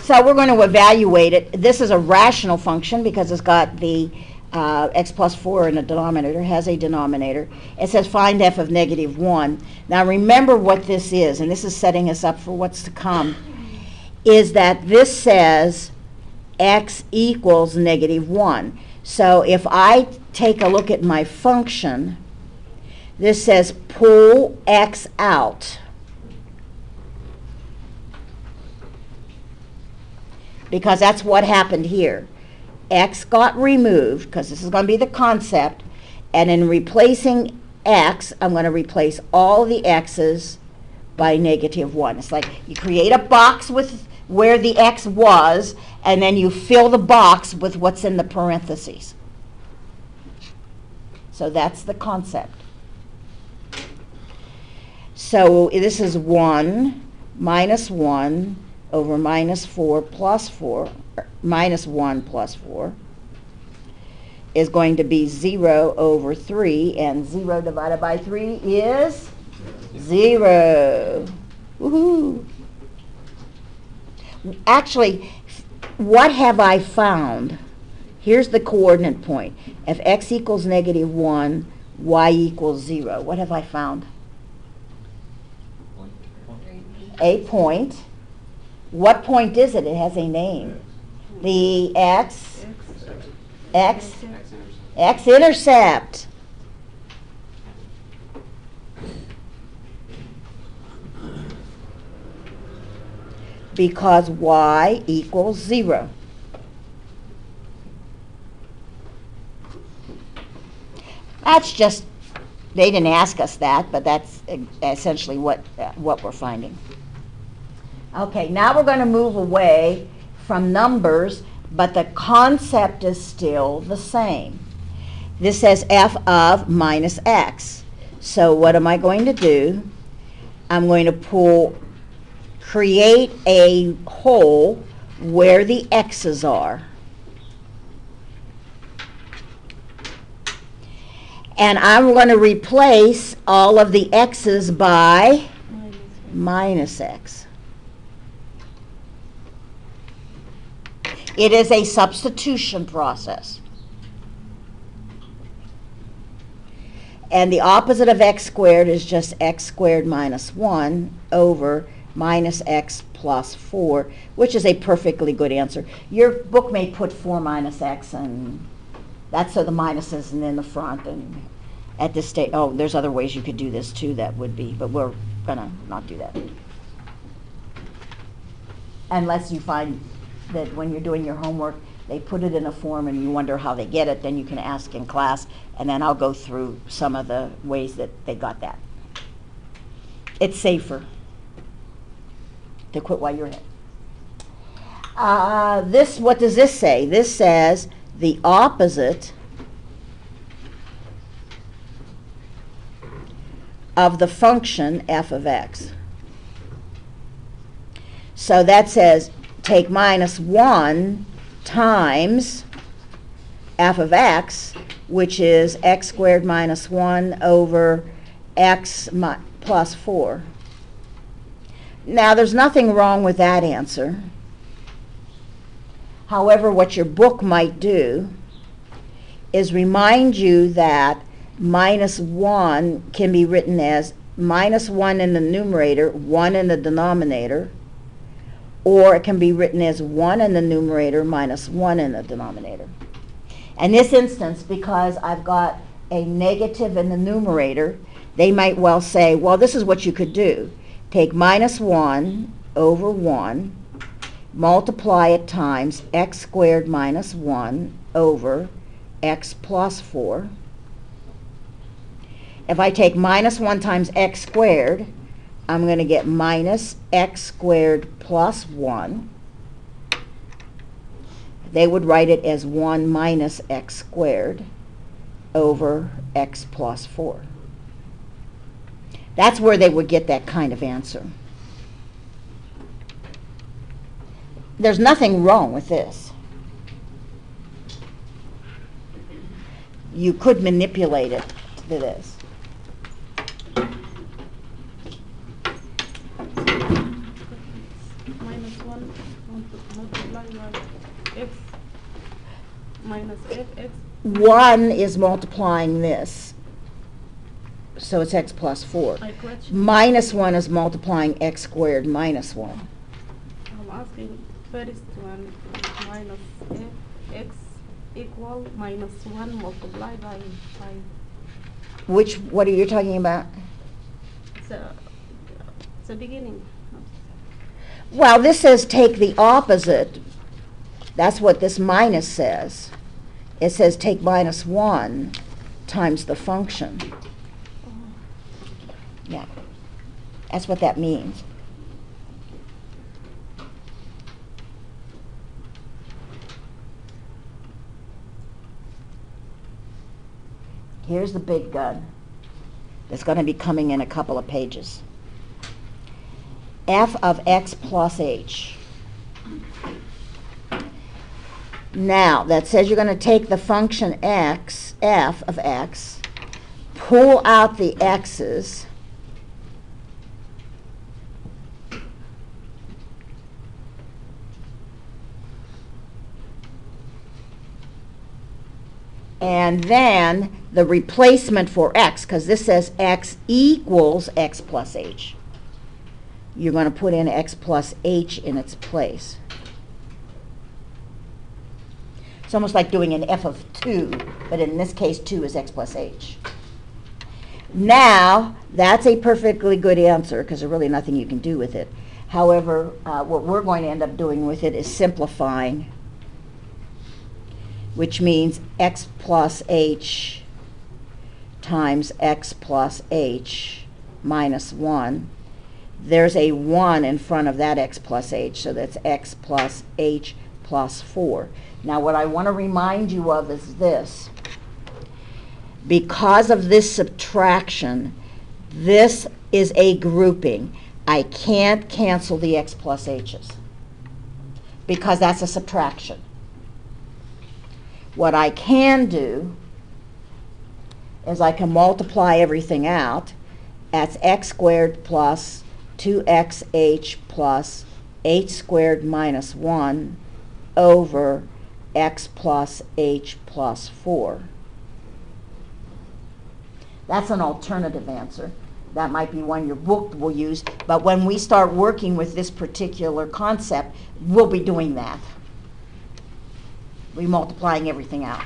So we're going to evaluate it. This is a rational function because it's got the x plus 4 in the denominator, has a denominator. It says find f of negative 1. Now remember what this is, and this is setting us up for what's to come, is that this says x equals negative 1. So if I take a look at my function, this says pull x out. Because that's what happened here. X got removed, because this is going to be the concept, and in replacing x, I'm going to replace all the x's by negative 1. It's like you create a box with where the x was, and then you fill the box with what's in the parentheses. So that's the concept. So this is 1 minus 1 over minus 4 plus 4, minus 1 plus 4, is going to be 0 over 3, and 0 divided by 3 is 0. Woohoo! Actually, what have I found? Here's the coordinate point. If x equals negative 1, y equals 0. What have I found? A point. What point is it? It has a name. The x-intercept. Because y equals 0. That's just, they didn't ask us that, but that's essentially what we're finding. Okay, now we're going to move away from numbers, but the concept is still the same. This says f of minus x. So what am I going to do? I'm going to create a hole where the x's are. And I'm going to replace all of the x's by minus x. It is a substitution process. And the opposite of x squared is just x squared minus 1 over minus x plus 4, which is a perfectly good answer. Your book may put 4 minus x, and that's so the minus isn't in the front. And at this stage, oh, there's other ways you could do this too that would be, but we're going to not do that. Unless you find that when you're doing your homework, they put it in a form and you wonder how they get it, then you can ask in class, and then I'll go through some of the ways that they got that. It's safer to quit while you're ahead. What does this say? This says the opposite of the function f of x. So that says take minus 1 times f of x, which is x squared minus 1 over x plus 4. Now, there's nothing wrong with that answer. However, what your book might do is remind you that minus 1 can be written as minus 1 in the numerator, 1 in the denominator, or it can be written as 1 in the numerator minus 1 in the denominator. In this instance, because I've got a negative in the numerator, they might well say, well, this is what you could do. Take minus 1 over 1, multiply it times x squared minus 1 over x plus 4. If I take minus 1 times x squared, I'm going to get minus x squared plus 1. They would write it as 1 minus x squared over x plus 4. That's where they would get that kind of answer. There's nothing wrong with this. You could manipulate it to this. multiply by x minus fx. 1 is multiplying this, so it's x plus 4. I question. Minus 1 is multiplying x squared minus 1. I'm asking first one minus x equal minus 1 multiplied by 5. What are you talking about? It's a beginning. Well, this says take the opposite. That's what this minus says. It says take minus 1 times the function. Yeah, that's what that means. Here's the big gun that's going to be coming in a couple of pages. F of x plus h. Now, that says you're going to take the function x, f of x, pull out the x's, and then the replacement for x, because this says x equals x plus h. You're going to put in x plus h in its place. It's almost like doing an f of 2, but in this case 2 is x plus h. Now, that's a perfectly good answer because there's really nothing you can do with it. However, what we're going to end up doing with it is simplifying, which means x plus h times x plus h minus 1. There's a 1 in front of that x plus h, so that's x plus h plus 4. Now what I want to remind you of is this. Because of this subtraction, this is a grouping. I can't cancel the x plus h's because that's a subtraction. What I can do is I can multiply everything out. That's x squared plus 2xh plus h squared minus 1 over x plus h plus 4. That's an alternative answer. That might be one your book will use, but when we start working with this particular concept, we'll be doing that. We're multiplying everything out.